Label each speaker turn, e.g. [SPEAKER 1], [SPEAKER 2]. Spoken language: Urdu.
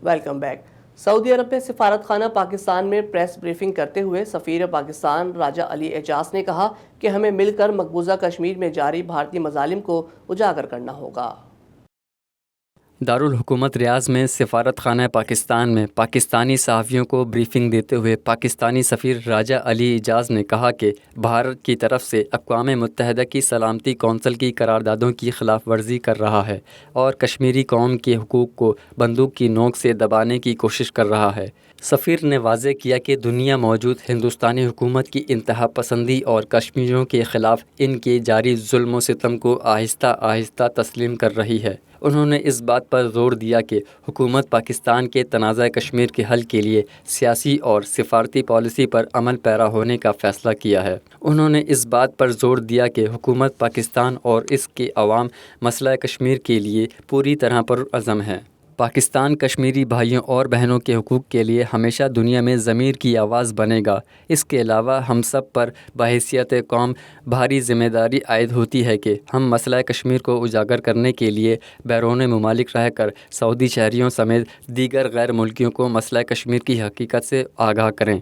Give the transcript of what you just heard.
[SPEAKER 1] Welcome back. سعودی عرب میں سفارت خانہ پاکستان میں پریس بریفنگ کرتے ہوئے سفیر پاکستان راجہ علی اعجاز نے کہا کہ ہمیں مل کر مقبوضہ کشمیر میں جاری بھارتی مظالم کو اجاگر کرنا ہوگا۔
[SPEAKER 2] دارالحکومت ریاض میں سفارت خانہ پاکستان میں پاکستانی صحافیوں کو بریفنگ دیتے ہوئے پاکستانی سفیر راجہ علی اعجاز نے کہا کہ بھارت کی طرف سے اقوام متحدہ کی سلامتی کونسل کی قراردادوں کی خلاف ورزی کر رہا ہے اور کشمیری قوم کے حقوق کو بندوق کی نوک سے دبانے کی کوشش کر رہا ہے۔ سفیر نے واضح کیا کہ دنیا موجود ہندوستانی حکومت کی انتہا پسندی اور کشمیریوں کے خلاف ان کے جاری ظلم و ستم کو آہستہ آہستہ تسلیم کر رہی ہے۔ انہوں نے اس بات پر زور دیا کہ حکومت پاکستان کے تنازع کشمیر کے حل کے لیے سیاسی اور سفارتی پالیسی پر عمل پیرا ہونے کا فیصلہ کیا ہے۔ انہوں نے اس بات پر زور دیا کہ حکومت پاکستان اور اس کے عوام مسئلہ کشمیر کے لیے پوری طرح پرعزم ہے۔ پاکستان کشمیری بھائیوں اور بہنوں کے حقوق کے لیے ہمیشہ دنیا میں ضمیر کی آواز بنے گا۔ اس کے علاوہ ہم سب پر بحیثیت قوم بھاری ذمہ داری عائد ہوتی ہے کہ ہم مسئلہ کشمیر کو اجاگر کرنے کے لیے بیرون ممالک رہ کر سعودی شہریوں سمیت دیگر غیر ملکیوں کو مسئلہ کشمیر کی حقیقت سے آگاہ کریں۔